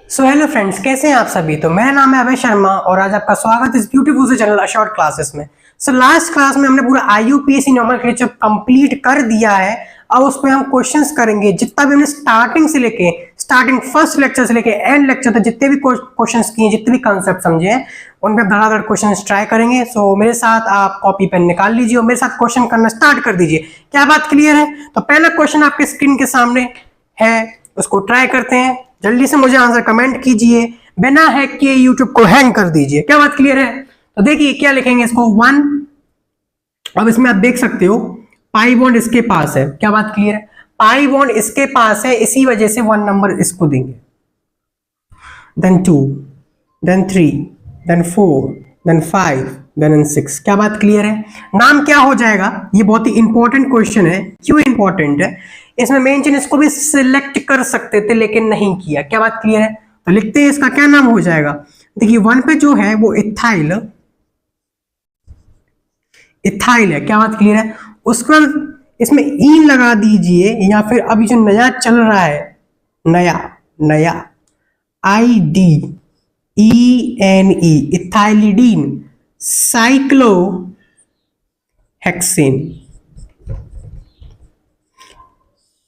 So hello friends, कैसे हैं आप सभी। तो मेरा नाम है अभय शर्मा और आज आपका स्वागत इस ब्यूटीफुल से चैनल शॉर्ट क्लासेस में। लास्ट क्लास में हमने पूरा IUPAC नोमेनक्लेचर कंप्लीट कर दिया है। अब उस पर हम क्वेश्चंस करेंगे। जितना भी हमने स्टार्टिंग फर्स्ट लेक्चर से लेके एंड लेक्चर तक जितने भी क्वेश्चंस किए, जितने भी कंसेप्ट समझे हैं, उन पर धड़ाधड़ क्वेश्चंस ट्राई करेंगे। सो मेरे साथ आप कॉपी पेन निकाल लीजिए और मेरे साथ क्वेश्चन करना स्टार्ट कर दीजिए। क्या बात क्लियर है? तो पहला क्वेश्चन आपके स्क्रीन के सामने है, उसको ट्राई करते हैं। जल्दी से मुझे आंसर कमेंट कीजिए, बिना हैक किए यूट्यूब को हैंग कर दीजिए। क्या बात क्लियर है? तो देखिए क्या लिखेंगे इसको 1। अब इसमें आप देख सकते हो पाई बॉन्ड इसके पास है। क्या बात क्लियर है? पाई बॉन्ड इसके पास है, इसी वजह से 1 नंबर इसको देंगे, then 2, then 3, then 4, then 5, then 6। क्या बात क्लियर है? नाम क्या हो जाएगा? ये बहुत ही इंपॉर्टेंट क्वेश्चन है। क्यों इंपॉर्टेंट है? इसमें मेन चीज, इसको भी सिलेक्ट कर सकते थे लेकिन नहीं किया। क्या बात क्लियर है? तो लिखते हैं इसका क्या नाम हो जाएगा। देखिए 1 पे जो है वो इथाइल है। क्या बात क्लियर है? उसके बाद इसमें ई लगा दीजिए, या फिर अभी जो नया चल रहा है, नया IDENE, इथाइलिडीन साइक्लोहेक्सेन।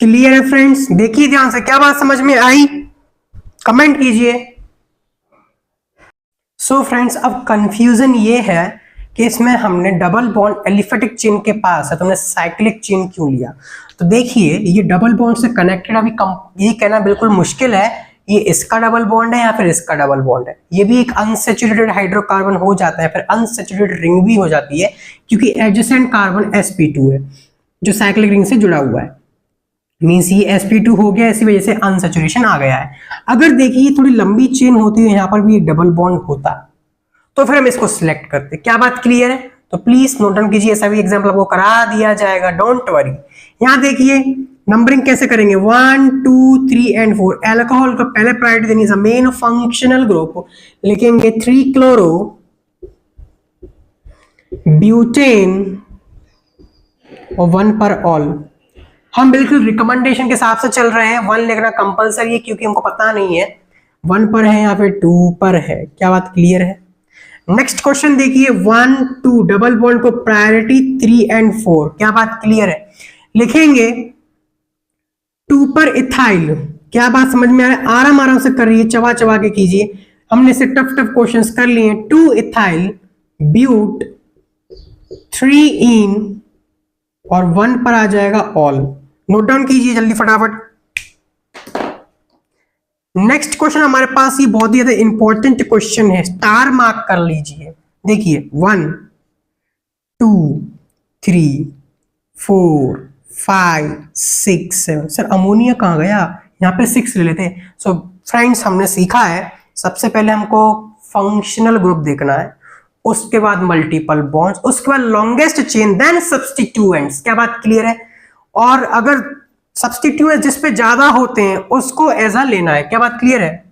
क्लियर है फ्रेंड्स? देखिए ध्यान से, क्या बात समझ में आई? कमेंट कीजिए। सो फ्रेंड्स, अब कंफ्यूजन ये है कि इसमें हमने डबल बॉन्ड एलिफेटिक चेन के पास है, तो हमने साइक्लिक चेन क्यों लिया? तो देखिए ये डबल बॉन्ड से कनेक्टेड, अभी ये कहना बिल्कुल मुश्किल है ये इसका डबल बॉन्ड है या फिर इसका डबल बॉन्ड है। ये भी एक अनसैचुरेटेड हाइड्रोकार्बन हो जाता है, फिर अनसैचुरेटेड रिंग भी हो जाती है, क्योंकि एडजेसेंट कार्बन sp2 है जो साइक्लिक रिंग से जुड़ा हुआ है। मीन्स ये sp2 हो गया, इसी वजह से अनसैचुरेशन आ गया है। अगर देखिए थोड़ी लंबी चेन होती है, यहाँ पर भी एक डबल बॉन्ड होता, तो फिर हम इसको सिलेक्ट करते। क्या बात क्लियर है? तो प्लीज नोट डाउन कीजिए, सभी एग्जाम्पल आपको करा दिया जाएगा, डोंट वरी। यहां देखिए नंबरिंग कैसे करेंगे, 1 2 3 एंड 4। एल्कोहल को पहले प्रायोरिटी देनी है, मेन फंक्शनल ग्रुप लिखेंगे 3 क्लोरो ब्यूटेन और 1 पर ऑल। हम बिल्कुल रिकमेंडेशन के हिसाब से चल रहे हैं। 1 लिखना कंपलसरी है क्योंकि हमको पता नहीं है 1 पर है या फिर 2 पर है। क्या बात क्लियर है? नेक्स्ट क्वेश्चन देखिए, 1 2 डबल बॉन्ड को प्रायोरिटी 3 एंड 4। क्या बात क्लियर है? लिखेंगे 2 पर इथाइल। क्या बात समझ में आ रहा है? आराम से कर रही है, चबा चबा के कीजिए। हमने से टफ क्वेश्चंस कर लिए। 2 इथाइल ब्यूट 3 इन और 1 पर आ जाएगा ऑल। नोट डाउन कीजिए जल्दी फटाफट। नेक्स्ट क्वेश्चन हमारे पास ये बहुत ही ज्यादा इंपॉर्टेंट क्वेश्चन है, स्टार मार्क कर लीजिए। देखिए 1 2 3 4 5 6 7। सर अमोनिया कहाँ गया? यहाँ पे 6 ले लेते हैं। सो फ्रेंड्स, हमने सीखा है सबसे पहले हमको फंक्शनल ग्रुप देखना है, उसके बाद मल्टीपल बॉन्ड्स, उसके बाद लॉन्गेस्ट चेन, देन सब्स्टिट्यूएंट्स। क्या बात क्लियर है? और अगर सब्स्टिट्यूएंट्स जिस पे ज्यादा होते हैं उसको एजा लेना है। क्या बात क्लियर है?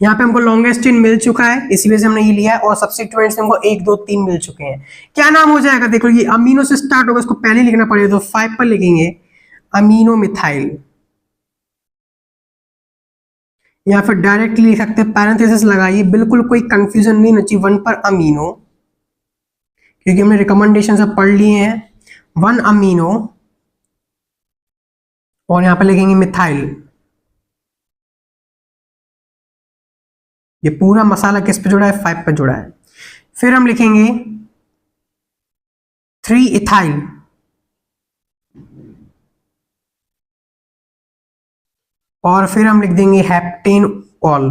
यहाँ पे हमको लॉन्गेस्ट चेन मिल चुका है, इसी वजह से हमने ये लिया है, और सब्स्टिट्यूएंट्स हमको 1 2 3 मिल चुके हैं। क्या नाम हो जाएगा? देखो ये अमीनो से स्टार्ट होगा, इसको पहले लिखना पड़ेगा, तो 5 पर लिखेंगे अमीनो मिथाइल, या फिर डायरेक्टली लिख सकते हैं, पैरेंथेसिस लगाइए, बिल्कुल कोई कंफ्यूजन नहीं चाहिए। 1 पर अमीनो, क्योंकि हमने रिकमेंडेशन सब पढ़ लिए हैं। 1 अमीनो और यहां पर लिखेंगे मिथाइल। ये पूरा मसाला किस पे जुड़ा है? 5 पे जुड़ा है। फिर हम लिखेंगे 3 इथाइल और फिर हम लिख देंगे हेप्टेन ऑल,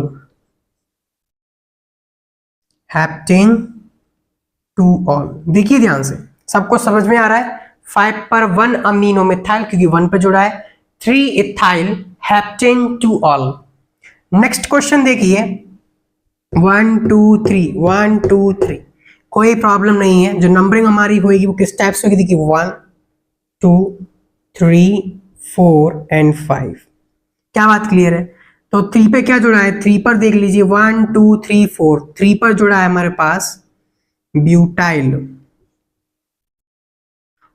हेप्टेन 2 ऑल। देखिए ध्यान से, सबको समझ में आ रहा है? 5 पर 1 अमीनो मिथाइल क्योंकि 1 पे जुड़ा है, 3 ethyl, heptane 2 all. Next question देखिए 1 2 3 1 2 3। कोई प्रॉब्लम नहीं है, जो नंबरिंग हमारी होगी वो किस टाइप से होगी? देखिए 1 2 3 4 एंड 5। क्या बात क्लियर है? तो 3 पे क्या जुड़ा है? 3 पर देख लीजिए 1 2 3 4। 3 पर जुड़ा है हमारे पास ब्यूटाइल,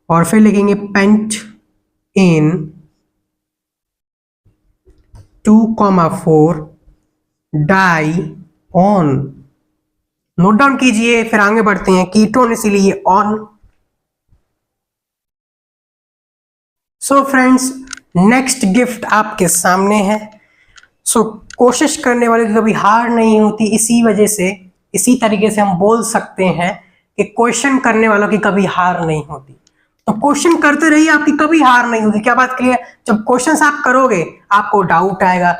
और फिर लिखेंगे pentane 2,4 dione. Note down कीजिए, फिर आगे बढ़ते हैं। कीटोन इसीलिए one. So friends, next gift आपके सामने है। सो कोशिश करने वाले की कभी हार नहीं होती, इसी वजह से, इसी तरीके से हम बोल सकते हैं कि क्वेश्चन करने वालों की कभी हार नहीं होती। तो क्वेश्चन करते रहिए, आपकी कभी हार नहीं होगी। क्या बात क्लियर? जब क्वेश्चंस आप करोगे आपको डाउट आएगा,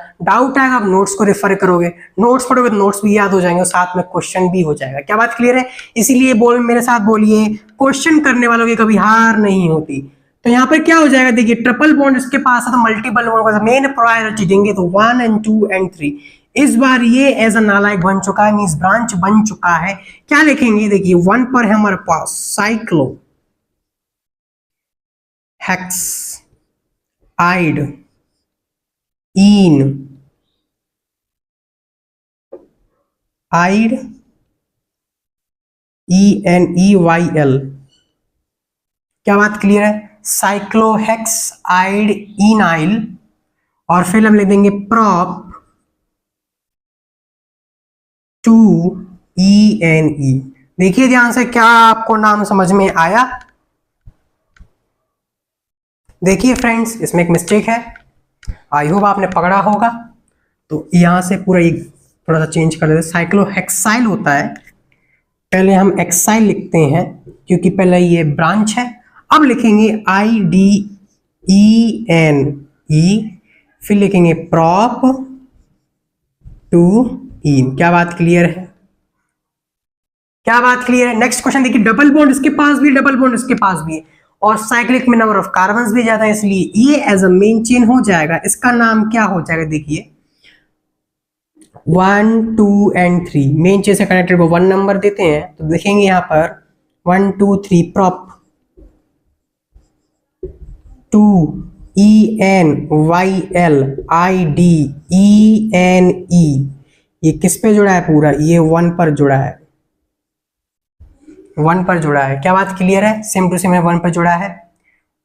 आप नोट्स को रेफर करोगे, नोट्स पढ़ोगे तो नोट्स भी याद हो जाएंगे और साथ में क्वेश्चन भी हो जाएगा। क्या बात क्लियर है? इसीलिए मेरे साथ बोलिए, क्वेश्चन करने वालों की कभी हार नहीं होती। तो यहाँ पर क्या हो जाएगा, देखिए ट्रिपल बॉन्ड इसके पास है तो मल्टीपल बॉन्ड मेन प्रायोरिटी देंगे, तो 1 and 2 and 3। इस बार ये एज अ नालायक बन चुका है, मींस ब्रांच बन चुका है। क्या लिखेंगे, देखिए 1 पर है हमारे पास साइक्लो हेक्स आइड इन आइड ENEYL। क्या बात क्लियर है? साइक्लोहेक्स आइड इनाइल। और फिर हम लिख देंगे प्रॉप 2ENE। देखिए ध्यान से, क्या आपको नाम समझ में आया? देखिए फ्रेंड्स, इसमें एक मिस्टेक है, आई होप आपने पकड़ा होगा। तो यहां से पूरा एक थोड़ा सा चेंज कर देते। साइक्लोहेक्साइल होता है, पहले हम एक्साइल लिखते हैं क्योंकि पहले ये ब्रांच है। अब लिखेंगे IDENE, फिर लिखेंगे प्रॉप 2 क्या बात क्लियर है? क्या बात क्लियर है? नेक्स्ट क्वेश्चन देखिए, डबल बॉन्ड इसके पास भी, डबल बॉन्ड इसके पास भी है और साइक्लिक में नंबर ऑफ कार्बन्स भी ज्यादा है, इसलिए ये एज अ मेन चेन हो जाएगा। इसका नाम क्या हो जाएगा, देखिए 1 2 and 3 मेन चेन से कनेक्टेड को 1 नंबर देते हैं, तो देखेंगे यहां पर 1 2 3 प्रॉप 2ENYLIDENE। ये किस पे जुड़ा है पूरा? ये 1 पर जुड़ा है, 1 पर जुड़ा है। क्या बात क्लियर है? सेम टू सेम 1 पर जुड़ा है।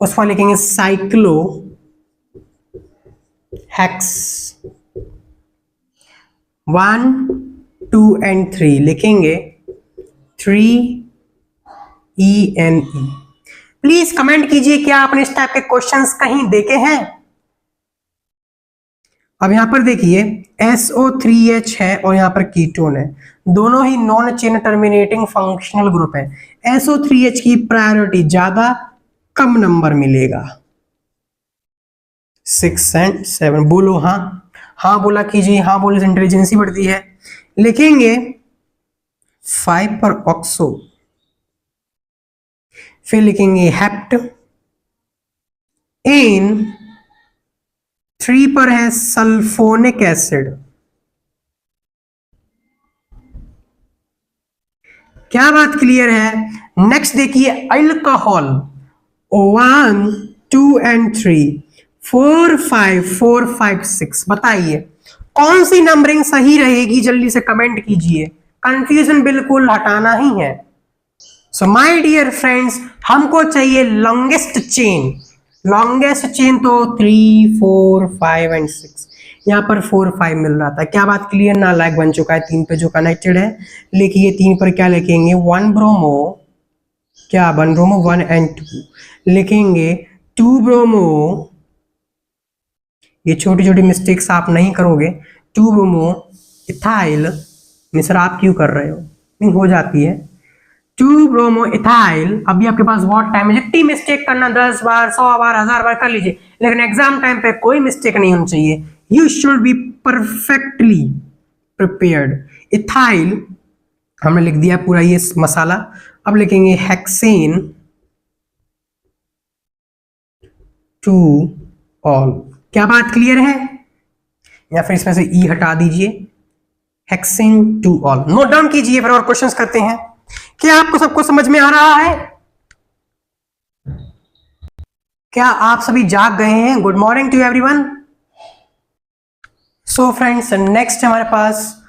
उस पर लिखेंगे साइक्लो हेक्स 1 2 and 3 लिखेंगे 3ENE। प्लीज कमेंट कीजिए, क्या आपने इस टाइप के क्वेश्चंस कहीं देखे हैं? अब यहां पर देखिए SO3H है और यहां पर कीटोन है, दोनों ही non chain terminating functional group है। SO3H की प्रायोरिटी ज्यादा, कम नंबर मिलेगा 6 and 7। बोलो हाँ, हाँ बोला कीजिए, हाँ बोले से इंटेलिजेंसी बढ़ती है। लिखेंगे 5 पर ऑक्सो, फिर लिखेंगे हेप्ट इन 3 पर है सल्फोनिक एसिड। क्या बात क्लियर है? नेक्स्ट देखिए अल्कोहल 1 2 and 3 4 5 6। बताइए कौन सी नंबरिंग सही रहेगी? जल्दी से कमेंट कीजिए, कंफ्यूजन बिल्कुल हटाना ही है। सो माय डियर फ्रेंड्स, हमको चाहिए लॉन्गेस्ट चेन। लॉन्गेस्ट चेन तो 3 4 5 and 6, यहाँ पर 4 5 मिल रहा था। क्या बात क्लियर? नालायक बन चुका है 3 पे जो कनेक्टेड है। लिखिए 3 पर क्या लिखेंगे, 1 ब्रोमो, क्या 1 ब्रोमो 1 and 2 लिखेंगे 2 ब्रोमो। ये छोटी छोटी मिस्टेक्स आप नहीं करोगे। 2 ब्रोमो इथाइल, मिस्र आप क्यों कर रहे हो? नहीं हो जाती है। 2 ब्रोमो इथाइल। अभी आपके पास बहुत टाइम है, जितनी मिस्टेक करना 10 बार 100 बार 1000 बार कर लीजिए, लेकिन एग्जाम टाइम पे कोई मिस्टेक नहीं होनी चाहिए। You should be perfectly prepared. Ethyl हमने लिख दिया पूरा ये मसाला। अब लिखेंगे हेक्सेन 2 ऑल। क्या बात क्लियर है? या फिर इसमें से ई हटा दीजिए, हेक्सेन 2 ऑल। नोट डाउन कीजिए, फिर और क्वेश्चंस करते हैं। क्या आपको सबको समझ में आ रहा है? क्या आप सभी जाग गए हैं? Good morning to everyone. So friends, next हमारे पास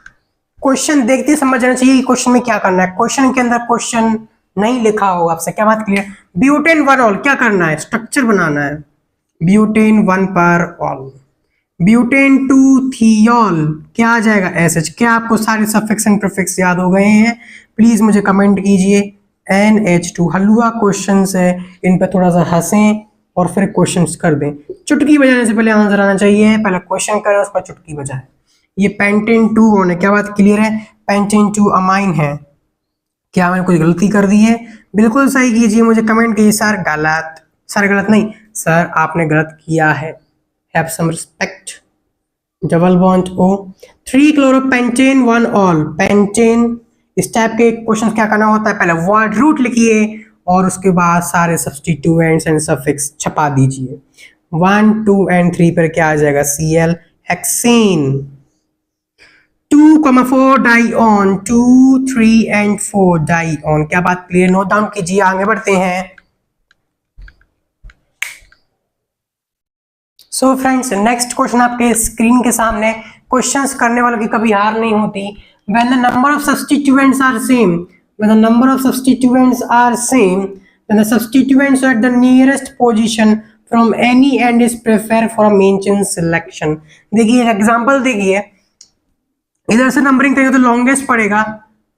क्वेश्चन देखते समझना चाहिए क्वेश्चन में क्या करना है। क्वेश्चन के अंदर क्वेश्चन नहीं लिखा होगा आपसे। क्या बात क्लियर? ब्यूटेन 1 ऑल क्या करना है? स्ट्रक्चर बनाना है। ब्यूटेन 1 पर ऑल ब्यूटेन टू थियोल क्या आ जाएगा SH। क्या आपको सारे सफिक्स एंड प्रीफिक्स याद हो गए हैं? प्लीज मुझे कमेंट कीजिए। NH2 हलवा क्वेश्चंस है, इन पे थोड़ा सा हंसें और फिर क्वेश्चंस कर दें। चुटकी बजाने से पहले आंसर आना चाहिए, पहले क्वेश्चन करें उस पर चुटकी बजाए। ये पेंटेन 2 होने, क्या बात क्लियर है? पेंटेन 2 अमाइन है। क्या मैंने कुछ गलती कर दी है? बिल्कुल सही कीजिए, मुझे कमेंट कीजिए। सर गलत, सर गलत नहीं, सर आपने गलत किया है। Have some respect. Double bond O 3 chloropentane 1 ol pentane. इस टाइप के क्वेश्चन क्या करना होता है, पहले वर्ड रूट लिखिए और उसके बाद सारे सब्स्टिट्यूएंट्स एंड सफिक्स छपा दीजिए। 1 2 एंड 3 पर क्या आ जाएगा? Cl hexane. 2,4 डाइऑन 2 3 एंड 4 डाइऑन। क्या बात क्लियर? नोट डाउन कीजिए, आगे बढ़ते हैं। सो फ्रेंड्स, नेक्स्ट क्वेश्चन आपके स्क्रीन के सामने। क्वेश्चंस करने वालों की कभी हार नहीं होती। When the number of substituents are same, when the number of substituents are same, then the substituents at the nearest position from any end is prefer for mention selection. देखिए एक एग्जांपल देखिए, इधर से नंबरिंग करेंगे तो longest पड़ेगा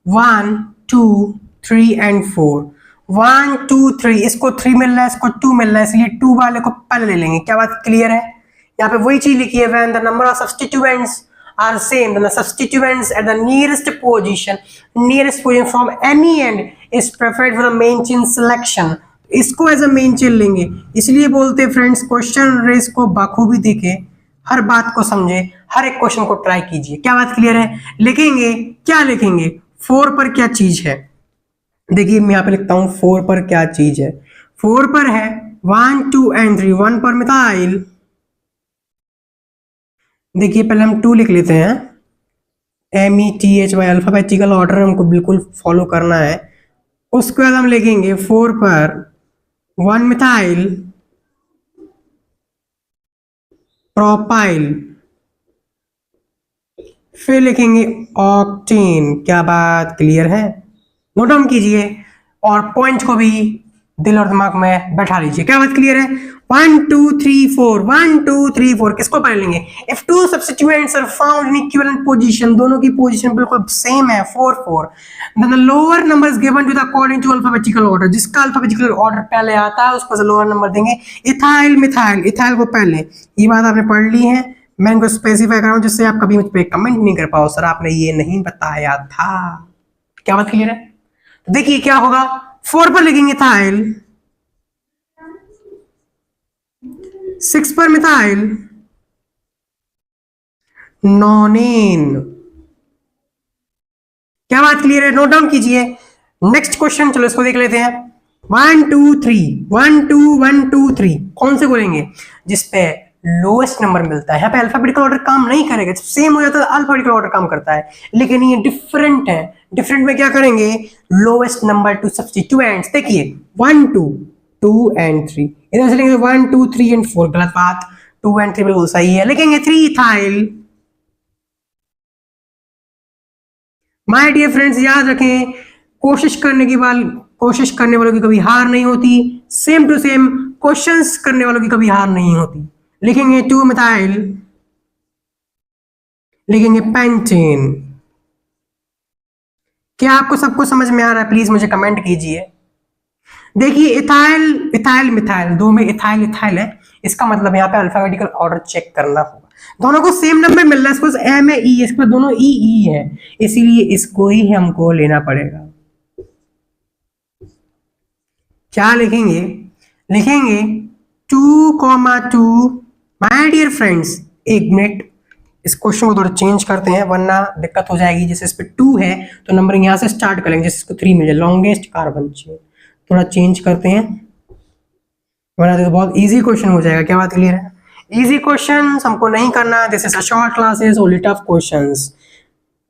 1 2 3 and 4। 1 2 3, इसको 3 मिल रहा है, इसको 2 मिल रहा है, इसलिए 2 वाले को पहले ले लेंगे। क्या बात क्लियर है? यहाँ पे वही चीज लिखी है, when the number of substituents are same, then the substituents at the nearest position from any end is preferred for the main chain selection. इसको एज अ मेन चेन लेंगे, इसलिए बोलते हैं फ्रेंड्स क्वेश्चन रेस को बखूबी देखे, हर बात को समझे, हर एक क्वेश्चन को ट्राई कीजिए। क्या बात क्लियर है? लिखेंगे क्या लिखेंगे? 4 पर क्या चीज है? देखिए मैं यहाँ पे लिखता हूं 4 पर क्या चीज है। 4 पर है 1 2 एंड 3। 1 पर मिथाइल। देखिए पहले हम 2 लिख लेते हैं, METHY, अल्फाबेटिकल ऑर्डर हमको बिल्कुल फॉलो करना है। उसके बाद हम लिखेंगे 4 पर 1 मिथाइल प्रोपाइल, फिर लिखेंगे ऑक्टेन। क्या बात क्लियर है? नोट डाउन कीजिए और पॉइंट को भी दिल और दिमाग में बैठा लीजिए। क्या बात क्लियर है? 1 2 3 4 1 2 3 4 किसको पढ़ लेंगे? If two substituents are found in equivalent position, दोनों की पोजीशन बिल्कुल सेम है 4 4, then the lower number is given to the according to alphabetical order. जिसका अल्फाबेटिकल ऑर्डर पहले आता है उसको लोअर नंबर देंगे। इथाइल मिथाइल, इथाइल को पहले। ये बात आपने पढ़ ली है, मैं इनको स्पेसिफाई कर रहा हूं जिससे आप कभी मुझ पे कमेंट नहीं कर पाओ, सर आपने ये नहीं बताया था। क्या बात क्लियर है? तो देखिए क्या होगा, 4 पर लिखेंगे इथाइल, 6 पर मिथाइल नॉनेन। क्या बात क्लियर है? नोट डाउन कीजिए। नेक्स्ट क्वेश्चन, चलो इसको देख लेते हैं। 1 2 3 1 2 1 2 3 कौन से बोलेंगे? जिसपे लोएस्ट नंबर मिलता है। यहाँ पे अल्फाबेटिकल ऑर्डर काम नहीं करेगा, जब सेम हो जाता है अल्फाबेटिकल ऑर्डर काम करता है, लेकिन ये डिफरेंट है। डिफरेंट में क्या करेंगे? Lowest number two substituents. देखिए 1 2 2 एंड 3, इधर से लिखेंगे 1 2 3 एंड 4, गलत बात। 2 एंड 3 बिल्कुल सही है, लिखेंगे 3 इथाइल। माय डियर फ्रेंड्स याद रखें, कोशिश करने वालों की कभी हार नहीं होती। सेम टू सेम क्वेश्चंस करने वालों की कभी हार नहीं होती। लिखेंगे 2 मिथाइल, लिखेंगे पेंटेन। क्या आपको सबको समझ में आ रहा है? प्लीज मुझे कमेंट कीजिए। देखिए इथाइल इथाइल मिथाइल, दो में इथाइल इथाइल है, इसका मतलब यहाँ पे अल्फाबेटिकल ऑर्डर चेक करना होगा। दोनों को सेम नंबर मिल रहा है, इसको एम है ई, इसको दोनों ई ई है, इसीलिए इसको ही हमको लेना पड़ेगा। क्या लिखेंगे? लिखेंगे 2,2। माय डियर फ्रेंड्स एक मिनट, इस क्वेश्चन को थोड़ा चेंज करते हैं वरना दिक्कत हो जाएगी। जैसे इस पे 2 है तो नंबरिंग यहाँ से स्टार्ट करेंगे, जैसे इसको 3 मिल जाए, लॉन्गेस्ट कार्बन चेन। थोड़ा चेंज करते हैं वरना तो बहुत इजी क्वेश्चन हो जाएगा। क्या बात क्लियर है? इजी क्वेश्चन हमको नहीं करना, this is a short classes, only tough questions.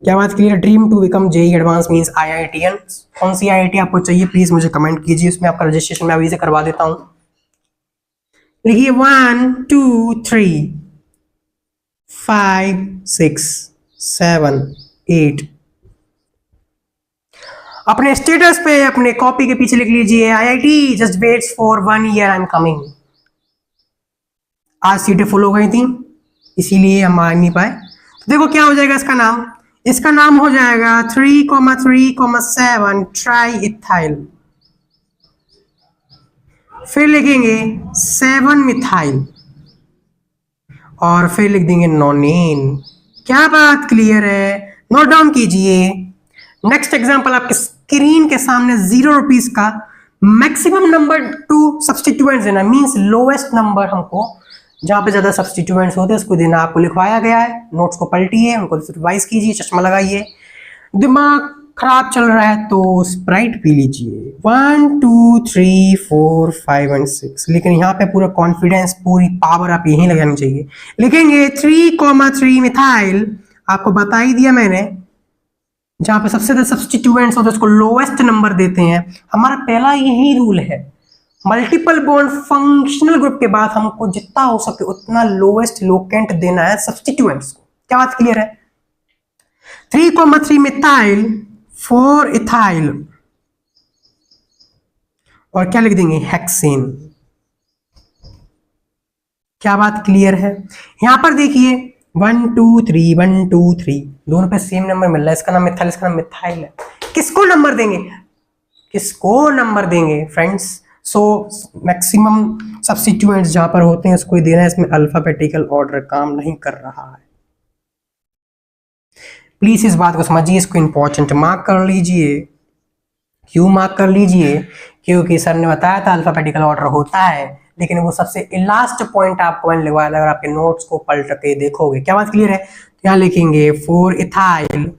क्या बात clear? Dream to become JEE advance means IITN। कौन सी IIT आपको चाहिए प्लीज मुझे कमेंट कीजिए, उसमें आपका रजिस्ट्रेशन मैं अभी से करवा देता हूँ। देखिए 1 2 3 5 6 7 8, अपने स्टेटस पे अपने कॉपी के पीछे लिख लीजिए IIT just waits for 1 year I am coming. आज सीटें फुल हो गई थी, इसीलिए हम आ नहीं पाए। तो देखो क्या हो जाएगा इसका नाम हो जाएगा 3,3,7 ट्राई इथाइल। फिर लिखेंगे 7 मिथाइल और फिर लिख देंगे नोनेन। क्या बात क्लियर है? नोट डाउन कीजिए। नेक्स्ट एग्जांपल आपके स्क्रीन के सामने 0 रुपीज का मैक्सिमम नंबर टू सब्सटीट्यूएंट्स देना, मींस लोएस्ट नंबर हमको जहां पे ज्यादा सब्सटीट्यूएंट्स होते हैं उसको देना। आपको लिखवाया गया है, नोट्स को पलटिए, उनको रिवाइज कीजिए, चश्मा लगाइए। दिमाग खराब चल रहा है तो स्प्राइट पी लीजिए। 1 2 3 4 5 एंड 6, लेकिन यहाँ पे पूरा कॉन्फिडेंस, पूरी पावर आप यहीं लगानी चाहिए। लिखेंगे 3,3 मिथाइल। आपको बता ही दिया मैंने, जहां पे सबसे ज्यादा सब्सटीट्यूएंट्स होते हैं उसको लोएस्ट नंबर देते हैं। हमारा पहला यही रूल है, मल्टीपल बॉन्ड फंक्शनल ग्रुप के बाद हमको जितना हो सके उतना लोएस्ट लोकेंट देना है सब्सटीट्यूएंट्स को। क्या बात क्लियर है? 3,3 मिथाइल 4 इथाइल और क्या लिख देंगे हेक्सेन। क्या बात क्लियर है? यहां पर देखिए 1 2 3 1 2 3 दोनों पे सेम नंबर मिल रहा है। इसका नाम मिथाइल, इसका नाम मिथाइल है। किसको नंबर देंगे फ्रेंड्स? सो मैक्सिमम सब्स्टिट्यूएंट्स जहां पर होते हैं उसको ही देना है। इसमें अल्फाबेटिकल ऑर्डर काम नहीं कर रहा है। प्लीज इस बात को समझिए, इसको इंपॉर्टेंट मार्क कर लीजिए। क्यों मार्क कर लीजिए? क्योंकि सर ने बताया था अल्फाबेटिकल ऑर्डर होता है, लेकिन वो सबसे लास्ट पॉइंट आपको मैंने लिखवाया था। अगर आपके नोट्स को पलट के देखोगे, क्या बात क्लियर है? तो यहाँ लिखेंगे 4 इथाइल,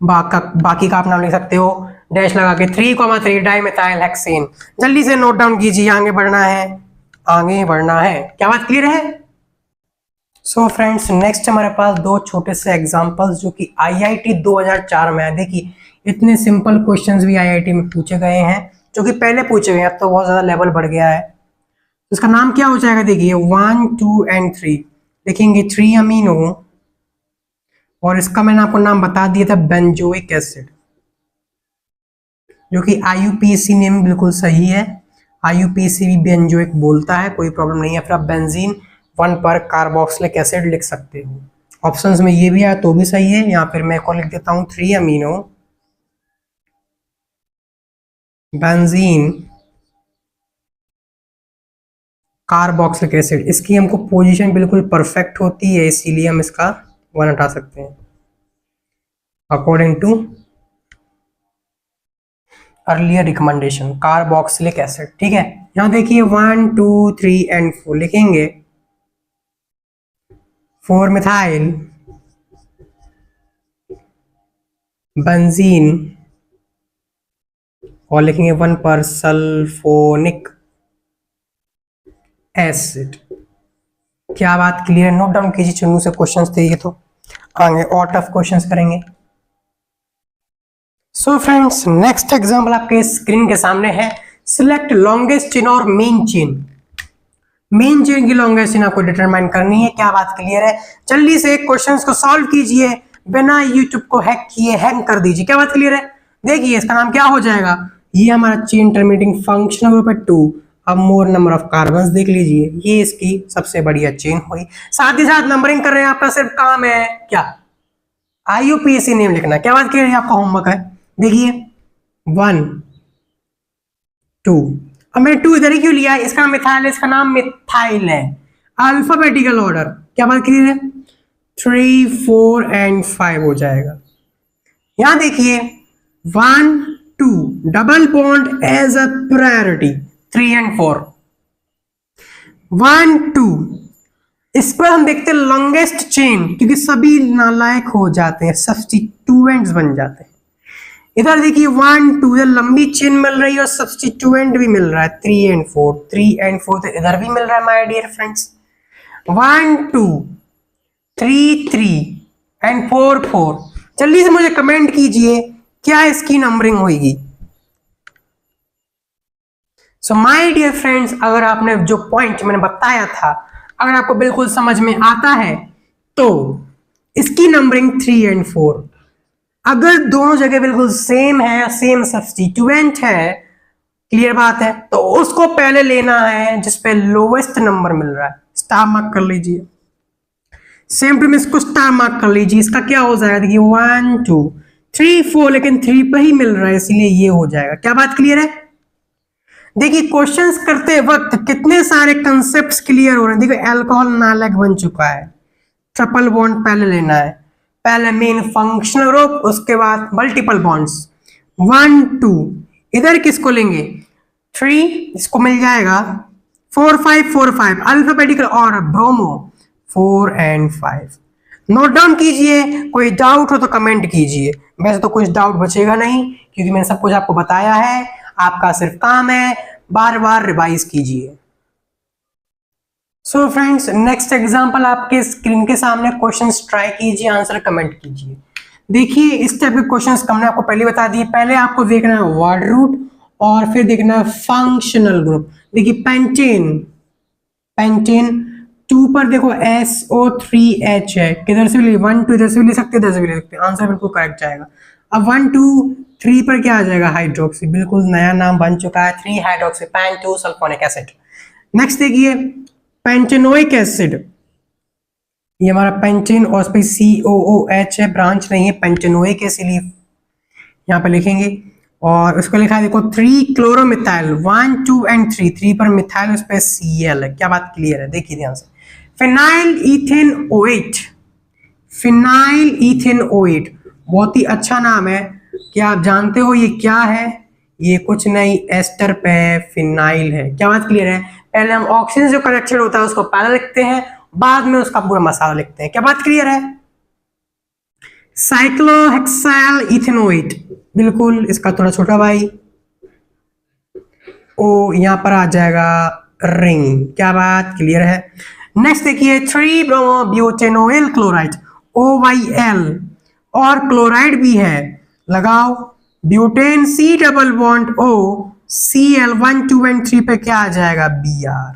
बाकी का आप नाम लिख सकते हो डैश लगा के 3,3 डाइमिथाइल हेक्सेन। जल्दी से नोट डाउन कीजिए, आगे बढ़ना है। क्या बात क्लियर है? सो फ्रेंड्स, नेक्स्ट हमारे पास दो छोटे से एग्जांपल्स जो कि आईआईटी 2004 में है। देखिए इतने सिंपल क्वेश्चंस भी आईआईटी में पूछे गए हैं, जो कि पहले पूछे गए हैं, अब तो बहुत ज्यादा लेवल बढ़ गया है। इसका नाम क्या हो जाएगा? देखिए 1 2 एंड 3 लिखेंगे 3 अमीनो, और इसका मैंने आपको नाम बता दिया था बेंजोइक एसिड, जो कि आईयूपीएसी नेम बिल्कुल सही है। आईयूपीएसी भी बेंजोइक बोलता है, कोई प्रॉब्लम नहीं है। फिर आप बेंजीन 1 पर कार्बोक्सिलिक एसिड लिख सकते हो। ऑप्शंस में ये भी आया तो भी सही है। यहाँ फिर मैं को लिख देता हूँ 3 अमीनो बेंजीन कार्बोक्सिलिक एसिड। इसकी हमको पोजीशन बिल्कुल परफेक्ट होती है, इसीलिए हम इसका 1 हटा सकते हैं according to earlier recommendation carboxylic acid. ठीक है, यहां देखिए 1 2 3 एंड 4 लिखेंगे 4 मिथाइल बेंजीन और लिखेंगे 1 पर सल्फोनिक एसिड। क्या बात क्लियर है? नोट डाउन कीजिए, चुन्नू से क्वेश्चंस थे ये, तो आगे और टफ क्वेश्चंस करेंगे। सो फ्रेंड्स, नेक्स्ट एग्जांपल आपके स्क्रीन के सामने है। सिलेक्ट लॉन्गेस्ट चेन और मेन चेन। मेन चेन की लॉन्गेस्ट चेन आपको डिटरमाइन करनी है। क्या बात क्लियर है? जल्दी से क्वेश्चंस को सॉल्व कीजिए, बिना यूट्यूब को हैक किए हैंग कर दीजिए। क्या बात क्लियर है? देखिए इसका नाम क्या हो जाएगा? ये हमारा चेन टर्मिनेटिंग फंक्शनल ग्रुप है 2। अब मोर नंबर ऑफ कार्बन्स देख लीजिए, ये इसकी सबसे बढ़िया चेन हुई। साथ ही साथ नंबरिंग कर रहे हैं, आपका सिर्फ काम है क्या? आईयूपीएसी नेम लिखना। क्या बात क्लियर है? आपका होमवर्क है। देखिए 1 2, अब मैंने 2 इधर ही क्यों लिया है? इसका नाम मिथाइल है, इसका नाम मिथाइल है। Alphabetical order. क्या बात क्लियर है? 3 4 एंड 5 हो जाएगा। यहां देखिए 1 2 double bond as a priority 3 and 4 1 2। इस पर हम देखते हैं लॉन्गेस्ट चेन, क्योंकि सभी नालायक हो जाते हैं, सब्स्टिट्यूएंट्स बन जाते हैं। इधर देखिए 1 2, इधर लंबी चेन मिल रही है और सब्स्टिट्यूएंट भी मिल रहा है 3 एंड 4 3 एंड 4, तो इधर भी मिल रहा है माय डियर फ्रेंड्स। 1 2 3 3 एंड 4 4। जल्दी से मुझे कमेंट कीजिए क्या इसकी नंबरिंग होगी। सो माय डियर फ्रेंड्स, अगर आपने जो पॉइंट मैंने बताया था अगर आपको बिल्कुल समझ में आता है तो इसकी नंबरिंग 3 एंड 4। अगर दोनों जगह बिल्कुल सेम है, सेम सब्स्टिट्यूएंट है, क्लियर बात है, तो उसको पहले लेना है जिसपे लोवेस्ट नंबर मिल रहा है। स्टार मार्क कर लीजिए। सेम टू में इसको स्टार मार्क कर लीजिए। इसका क्या हो जाएगा, देखिए 1 2 3 4, लेकिन 3 पे ही मिल रहा है इसलिए ये हो जाएगा। क्या बात क्लियर है? देखिए क्वेश्चंस करते वक्त कितने सारे कंसेप्ट्स क्लियर हो रहे हैं। देखिए अल्कोहल नालक बन चुका है, ट्रिपल बॉन्ड पहले लेना है, पहले मेन फंक्शनल ग्रुप, उसके बाद मल्टीपल बॉन्ड्स 1 2। इधर किसको लेंगे 3, इसको मिल जाएगा 4 5 4 5 अल्फाबेटिकल और ब्रोमो 4 एंड 5। नोट डाउन कीजिए, कोई डाउट हो तो कमेंट कीजिए। वैसे तो कुछ डाउट बचेगा नहीं क्योंकि मैंने सब कुछ आपको बताया है। आपका सिर्फ काम है बार बार रिवाइज कीजिए। सो फ्रेंड्स, नेक्स्ट एग्जांपल आपके स्क्रीन के सामने, क्वेश्चंस ट्राई कीजिए, आंसर कमेंट कीजिए। देखिए इस टाइप के क्वेश्चंस हमने आपको पहले बता दिए। पहले आपको देखना है वर्ड रूट और फिर देखना है फंक्शनल ग्रुप। देखिए पेंटेन, पेंटेन 2 पर देखो SO3H है, किधर से भी 1 2 इधर से भी ले सकते हैं, इधर से भी ले सकते हैं, आंसर बिल्कुल करेक्ट जाएगा। अब 1 2 3 पर क्या आ जाएगा, हाइड्रोक्सी, बिल्कुल नया नाम बन चुका है, 3 हाइड्रोक्सी पेंटो सल्फोनिक एसिड। नेक्स्ट देखिए पेंटेनोइक एसिड, ये हमारा पेंटेन और उस पर COOH है, ब्रांच नहीं है, पेंटेनोइक इसीलिए यहाँ पे लिखेंगे। और उसको लिखा है देखो 3 क्लोरोमिथाइल 1 2 एंड 3, 3 पर मिथाइल, उस पर Cl है। क्या बात क्लियर है? देखिए ध्यान से, phenyl ethane OH, phenyl ethane OH बहुत ही अच्छा नाम है। क्या आप जानते हो ये क्या है? ये कुछ नहीं, एस्टर पे फिनाइल है। क्या बात क्लियर है? पहले हम ऑक्सीजन जो कनेक्टेड होता है उसको पहले लिखते हैं, बाद में उसका पूरा मसाला लिखते हैं। क्या बात क्लियर है? साइक्लोहेक्साइल इथेनोइट, बिल्कुल इसका थोड़ा छोटा भाई ओ, यहां पर आ जाएगा रिंग। क्या बात क्लियर है? नेक्स्ट देखिए 3 ब्रोमो ब्यूटेनोइल क्लोराइड OYL, और क्लोराइड भी है, लगाओ butane C double bond O Cl 1 2 and 3 पे क्या आ जाएगा, Br।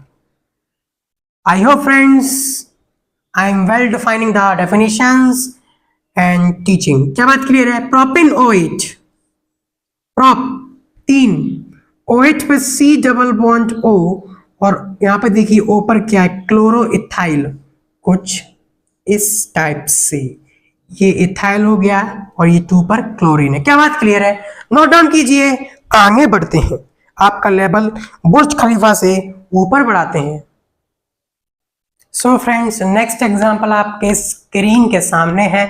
I hope friends I am well defining the definitions and teaching. क्या बात क्लियर है? प्रोपिन OH, प्रोप 3 OH पे C डबल बॉन्ड O, और यहां पे देखिए O पर क्या है, क्लोरो इथाइल, कुछ इस टाइप से, ये इथाइल हो गया और ये 2 पर क्लोरीन है। क्या बात क्लियर है? नोट डाउन कीजिए, आगे बढ़ते हैं, आपका लेवल बुर्ज खलीफा से ऊपर बढ़ाते हैं। सो फ्रेंड्स, नेक्स्ट एग्जांपल आपके स्क्रीन के सामने है।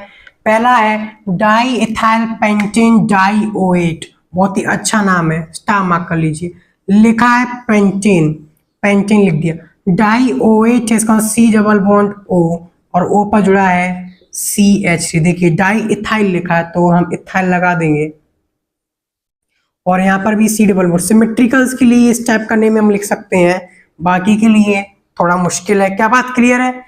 पहला है diethyl pentane di OH, बहुत ही अच्छा नाम है, स्टार मार्क कर लीजिए। लिखा है पेंटेन, पेंटेन लिख दिया, डाई OH है, इसका C डबल बॉन्ड O और O पर जुड़ा है CH3। देखिए डाई इथाइल लिखा है तो हम इथाइल लगा देंगे, और यहाँ पर भी C डबल बॉन्ड। सिमेट्रिकल्स के लिए इस टाइप का नेम हम लिख सकते हैं, बाकी के लिए थोड़ा मुश्किल है। क्या बात क्लियर है?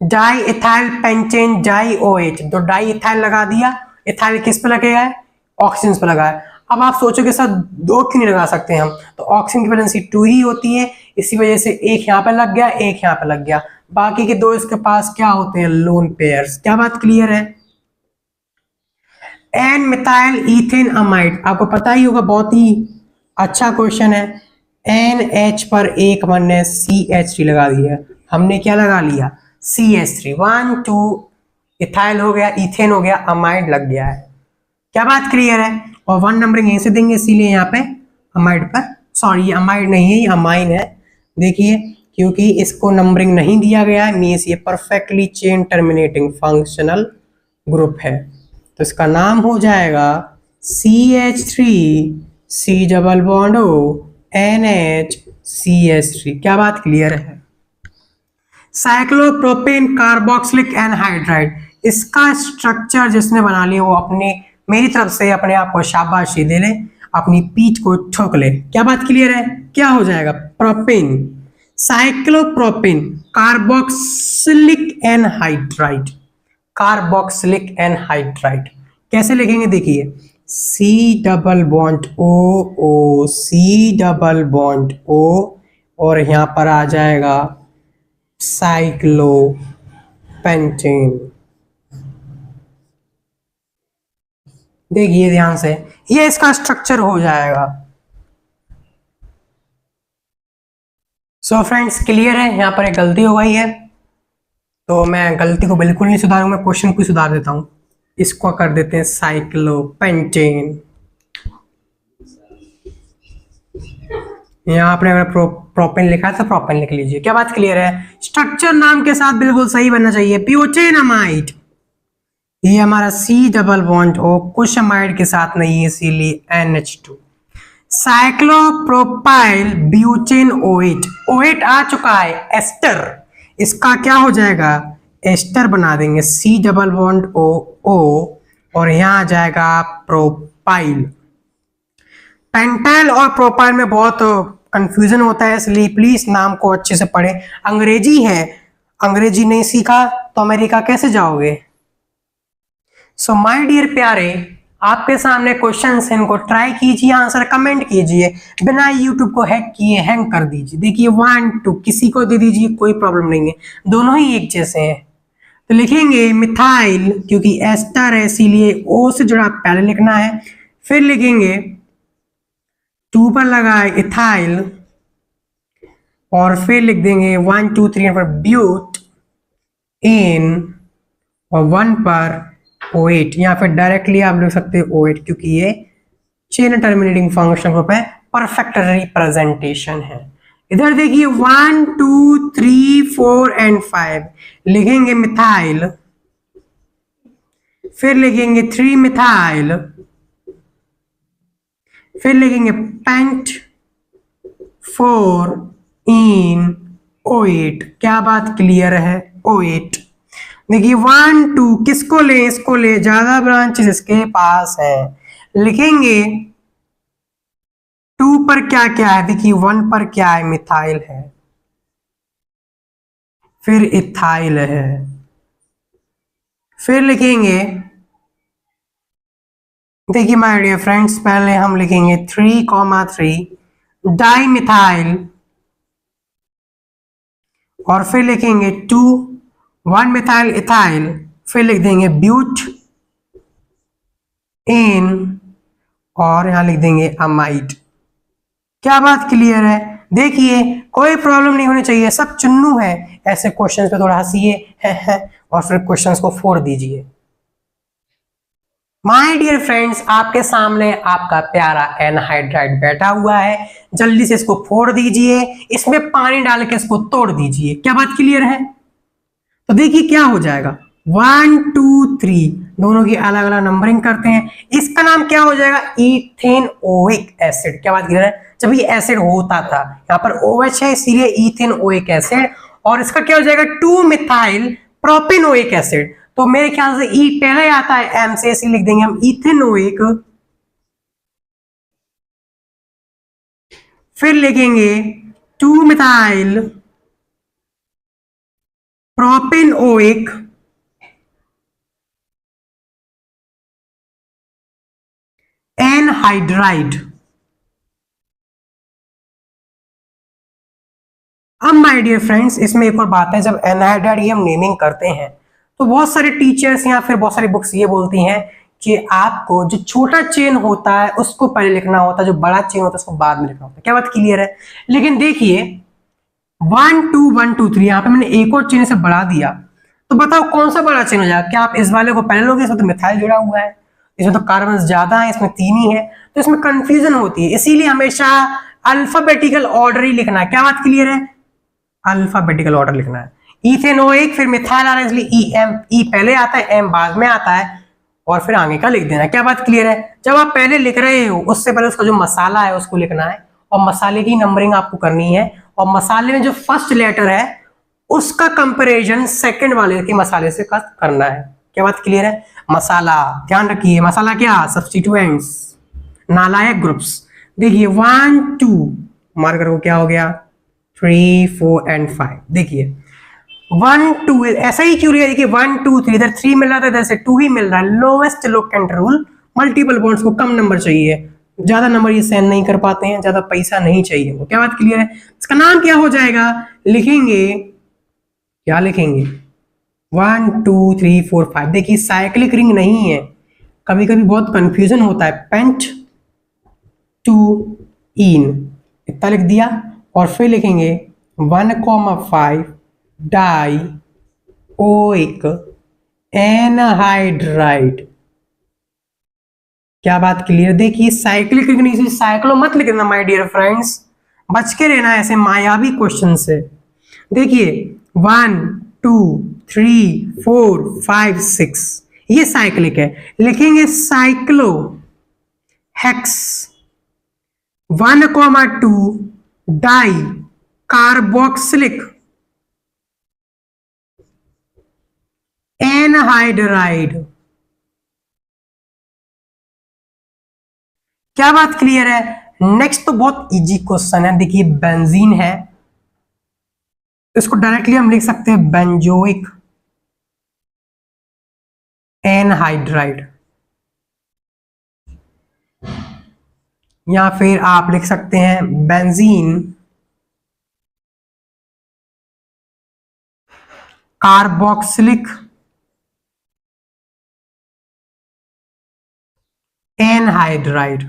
Diethyl pentane di OH, तो डाई इथाइल लगा दिया, इथाइल किस पे लगेगा, ऑक्सीजन पे लगा है। अब आप सोचोगे सर 2 क्यों नहीं लगा सकते हम, तो ऑक्सीजन की वैलेंसी 2 ही होती है, इसी वजह से एक यहाँ पे लग गया, एक यहाँ पे लग गया, बाकी के 2 इसके पास क्या होते हैं, लोन पेयर्स। क्या बात क्लियर है? एन मिथाइल इथेन अमाइड, आपको पता ही होगा, बहुत ही अच्छा क्वेश्चन है। NH पर एक हमने CH3 लगा दिया, हमने क्या लगा लिया, CH3, 1 2 इथाइल हो गया, इथेन हो गया, अमाइड लग गया है। क्या बात क्लियर है? और 1 नंबरिंग यहीं से देंगे, इसीलिए यहाँ पे अमाइड पर, सॉरी ये अमाइड नहीं है, ये अमाइन है। देखिए क्योंकि इसको नंबरिंग नहीं दिया गया है, मीन्स ये perfectly chain terminating functional group है, तो इसका नाम हो जाएगा CH3 C double bond O NH CH3। क्या बात क्लियर है? साइक्लोप्रोपेन कार्बोक्सिलिक एनहाइड्राइड, इसका स्ट्रक्चर जिसने बना लिया वो अपने, मेरी तरफ से अपने आप को शाबाशी दे ले, अपनी पीठ को ठोक ले। क्या बात क्लियर है? क्या हो जाएगा, propane, cyclopropane carboxylic anhydride, carboxylic anhydride कैसे लिखेंगे, देखिए C double bond O C double bond O, और यहां पर आ जाएगा साइक्लोपेंटेन। देखिए ध्यान से, ये इसका स्ट्रक्चर हो जाएगा। सो फ्रेंड्स क्लियर है, यहाँ पर एक गलती हो गई है तो मैं गलती को बिल्कुल नहीं सुधारूंगा, क्वेश्चन को सुधार देता हूँ। इसको कर देते हैं साइक्लोपेंटेन। यहाँ आपने अगर प्रोपेन लिखा है तो प्रोपेन लिख लीजिए। क्या बात क्लियर है? स्ट्रक्चर नाम के साथ बिल्कुल सही बनना चाहिए। ब्यूटेनामाइड, ये हमारा C डबल बॉन्ड O कुछ अमाइड के साथ नहीं है इसीलिए NH2। Cyclopropyl butane OH, OH आ चुका है एस्टर, इसका क्या हो जाएगा? एस्टर बना देंगे C डबल बॉन्ड O और यहाँ आ जाएगा प्रोपाइल। पेंटाइल और प्रोपाइल में बहुत कंफ्यूजन होता है, इसलिए प्लीज नाम को अच्छे से पढ़े। अंग्रेजी है, अंग्रेजी नहीं सीखा तो अमेरिका कैसे जाओगे? सो माय डियर प्यारे, आपके सामने क्वेश्चंस हैं, इनको ट्राई कीजिए, आंसर कमेंट कीजिए, बिना यूट्यूब को हैक किए हैंग कर दीजिए। देखिए 1 2 किसी को दे दीजिए, कोई प्रॉब्लम नहीं है, दोनों ही एक जैसे हैं। तो लिखेंगे मिथाइल, क्योंकि एस्टर है इसीलिए O से जुड़ा पहले लिखना है, फिर लिखेंगे 2 पर लगा इथाइल और फिर लिख देंगे 1 2 3 पर ब्यूट इन और 1 पर OH, या फिर डायरेक्टली आप लिख सकते हो OH क्योंकि ये चेन टर्मिनेटिंग फंक्शन ग्रुप है, परफेक्ट रिप्रेजेंटेशन है। इधर देखिए 1 2 3 4 एंड 5 लिखेंगे मिथाइल, फिर लिखेंगे 3 मिथाइल, फिर लिखेंगे पेंट 4 इन OH। क्या बात क्लियर है? OH। देखिए 1 2 किसको ले? इसको ले, ज्यादा ब्रांचेस इसके पास है। लिखेंगे 2 पर क्या क्या है? देखिए 1 पर क्या है? मिथाइल है, फिर इथाइल है, फिर लिखेंगे, देखिए माय डियर फ्रेंड्स, पहले हम लिखेंगे 3,3 डाई मिथाइल और फिर लिखेंगे 2 1 मिथाइल इथाइल, फिर लिख देंगे ब्यूट इन और यहां लिख देंगे अमाइड। क्या बात क्लियर है? देखिए कोई प्रॉब्लम नहीं होनी चाहिए, सब चुन्नू है। ऐसे क्वेश्चंस पे थोड़ा हंसिए है और फिर क्वेश्चंस को फोड़ दीजिए। माय डियर फ्रेंड्स, आपके सामने आपका प्यारा एनहाइड्राइड बैठा हुआ है, जल्दी से इसको फोड़ दीजिए, इसमें पानी डाल के इसको तोड़ दीजिए। क्या बात क्लियर है? तो देखिए क्या हो जाएगा, 1 2 3 दोनों की अलग अलग नंबरिंग करते हैं। इसका नाम क्या हो जाएगा? Ethanoic acid. क्या बात क्लियर है? जब ये एसिड होता था, यहाँ पर OH है इसीलिए इथेनोइक एसिड, और इसका क्या हो जाएगा? 2 मिथाइल प्रोपेनोइक एसिड। तो मेरे ख्याल से ई पहले आता है एम से, इसी लिख देंगे हम इथेनोइक, फिर लिखेंगे 2 मिथाइल प्रोपेनोइक एनहाइड्राइड। अब माय डियर फ्रेंड्स, इसमें एक और बात है, जब एनहाइड्राइड की हम नेमिंग करते हैं तो बहुत सारे टीचर्स या फिर बहुत सारी बुक्स ये बोलती हैं कि आपको जो छोटा चेन होता है उसको पहले लिखना होता है, जो बड़ा चेन होता है उसको बाद में लिखना होता है। क्या बात क्लियर है? लेकिन देखिए 1 2 1 2 3 यहाँ पे मैंने एक और चेन से बढ़ा दिया, तो बताओ कौन सा बड़ा चेन हो जाएगा? क्या आप इस वाले को पहले लोगे? इसमें तो मिथाइल जुड़ा हुआ है, इसमें तो कार्बन ज्यादा है, इसमें 3 ही है, तो इसमें कंफ्यूजन होती है। इसीलिए हमेशा अल्फाबेटिकल ऑर्डर ही लिखना है। क्या बात क्लियर है? अल्फाबेटिकल ऑर्डर लिखना है। इथेनोइक, फिर मिथाइल आ रहा है इसलिए ई पहले आता है, एम बाद में आता है, और फिर आगे का लिख देना है। क्या बात क्लियर है? जब आप पहले लिख रहे हो उससे पहले उसका जो मसाला है उसको लिखना है, और मसाले की नंबरिंग आपको करनी है, और मसाले में जो फर्स्ट लेटर है उसका कंपैरिजन सेकंड वाले के मसाले से करना है। क्या बात क्लियर है? मसाला ध्यान रखिए, मसाला क्या? सब्स्टिट्यूएंट्स, नालायक ग्रुप्स। देखिए 1 2 मार्कर को क्या हो गया? 3 4 एंड 5। देखिए 1 2 ऐसा ही क्यों लिया? देखिए 1 2 3 इधर 3 मिल रहा था, इधर से 2 ही मिल रहा है। Lowest locant rule, multiple bonds को कम नंबर चाहिए, ज्यादा नंबर ये सहन नहीं कर पाते हैं, ज्यादा पैसा नहीं चाहिए वो। क्या बात क्लियर है? इसका नाम क्या हो जाएगा? लिखेंगे, क्या लिखेंगे? 1 2 3 4 5। देखिए साइक्लिक रिंग नहीं है, कभी कभी बहुत कंफ्यूजन होता है। पेंट 2 इन इतना लिख दिया, और फिर लिखेंगे 1,5 डाई ओइक एनहाइड्राइड। क्या बात क्लियर? देखिए साइक्लिक इग्निशन, साइक्लो मत लिख देना माय डियर फ्रेंड्स, बच के रहना ऐसे मायावी क्वेश्चन से। देखिए 1 2 3 4 5 6 ये साइक्लिक है, लिखेंगे cyclo hex 1,2 di carboxylic anhydride. क्या बात क्लियर है? नेक्स्ट तो बहुत इजी क्वेश्चन है। देखिए बेंजीन है, इसको डायरेक्टली हम लिख सकते हैं बेंजोइक एनहाइड्राइड, या फिर आप लिख सकते हैं बेंजीन कार्बोक्सिलिक एनहाइड्राइड।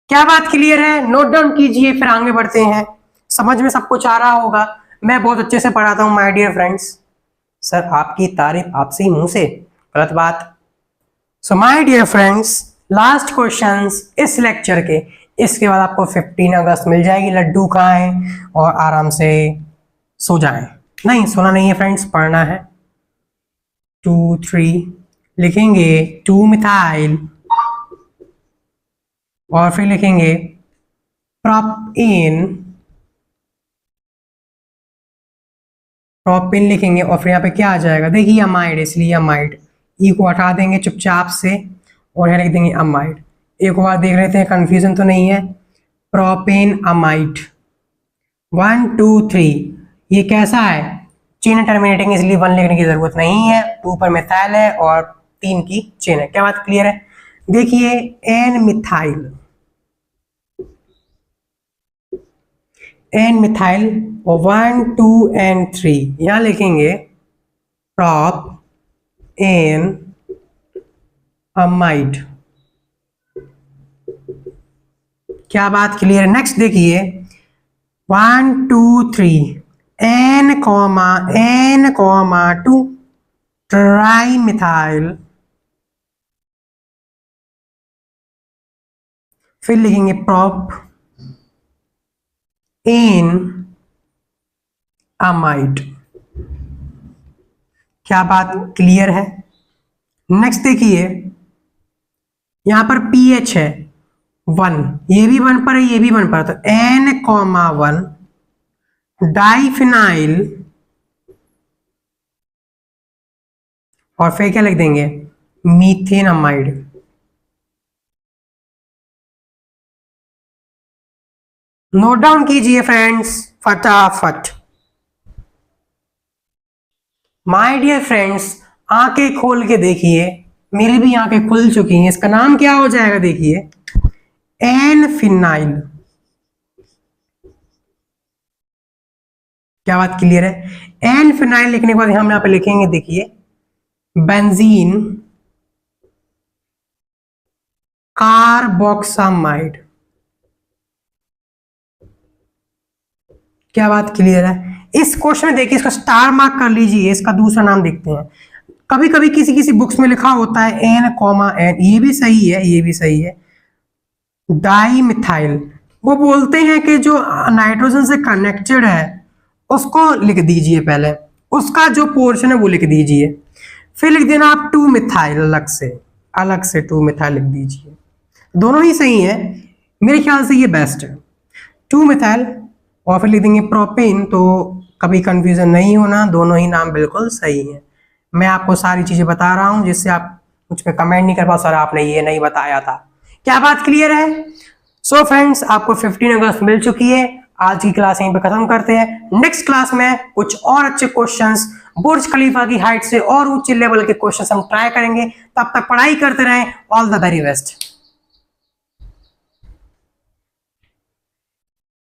क्या बात क्लियर है? नोट डाउन कीजिए, फिर आगे बढ़ते हैं। समझ में सब कुछ आ रहा होगा, मैं बहुत अच्छे से पढ़ाता हूं माय डियर फ्रेंड्स। सर आपकी तारीफ आपसे ही मुंह से, गलत बात। So my dear friends, last questions इस लेक्चर के, इसके बाद आपको 15 अगस्त मिल जाएगी। लड्डू खाएं और आराम से सो जाएं। नहीं सोना नहीं है फ्रेंड्स, पढ़ना है। 2 3 लिखेंगे 2 मिथाइल और फिर लिखेंगे प्रोपेन, प्रोपेन लिखेंगे और फिर यहाँ पे क्या आ जाएगा? देखिए अमाइड, इसलिए अमाइड, ई को हटा देंगे चुपचाप से और यहाँ लिख देंगे अमाइड। एक बार देख लेते हैं कंफ्यूजन तो नहीं है। प्रोपेन अमाइड 1 2 3 ये कैसा है? चेन टर्मिनेटिंग, इसलिए 1 लिखने की जरूरत नहीं है। 2 पर मिथाइल है और 3 की चेन है। क्या बात क्लियर है? देखिए एन मिथाइल, एन मिथाइल और 1 2 एंड 3 यहां लिखेंगे प्रोप एन अमाइड। क्या बात क्लियर है? नेक्स्ट देखिए 1 2 3 एन कॉमा 2 ट्राई मिथाइल, फिर लिखेंगे प्रोप एन अमाइड। क्या बात क्लियर है? नेक्स्ट देखिए यहां पर पीएच है 1, ये भी 1 पर है, ये भी 1 पर, तो एन कॉमा 1 डाइफिनाइल और फिर क्या लिख देंगे? Methane amide. नोट डाउन कीजिए फ्रेंड्स फटाफट। माय डियर फ्रेंड्स, आंखें खोल के देखिए, मेरी भी आंखें खुल चुकी हैं। इसका नाम क्या हो जाएगा? देखिए एन फिनाइल। क्या बात क्लियर है? एन फिनाइल लिखने के बाद हम यहां पे लिखेंगे, देखिए बेंजीन कार्बोक्सामाइड। क्या बात क्लियर है? इस क्वेश्चन में देखिए, इसका स्टार मार्क कर लीजिए, इसका दूसरा नाम देखते हैं। कभी कभी किसी किसी बुक्स में लिखा होता है एन कॉमा एन, ये भी सही है, ये भी सही है। डाई मिथाइल, वो बोलते हैं कि जो नाइट्रोजन से कनेक्टेड है उसको लिख दीजिए, पहले उसका जो पोर्शन है वो लिख दीजिए, फिर लिख देना आप 2 मिथाइल, अलग से 2 मिथाइल लिख दीजिए। दोनों ही सही है, मेरे ख्याल से ये बेस्ट है 2 मिथाइल और फिर लिख देंगे प्रोपेन। तो कभी कंफ्यूजन नहीं होना, दोनों ही नाम बिल्कुल सही है। मैं आपको सारी चीजें बता रहा हूं जिससे आप मुझ पे कमेंट नहीं कर पाओ सर आपने ये नहीं बताया था। क्या बात क्लियर है? सो फ्रेंड्स, आपको 15 अगस्त मिल चुकी है। आज की क्लास यहीं पे खत्म करते हैं। नेक्स्ट क्लास में कुछ और अच्छे क्वेश्चंस, बुर्ज खलीफा की हाइट से और ऊंचे लेवल के क्वेश्चंस हम ट्राई करेंगे। तब तक पढ़ाई करते रहें। All the very best.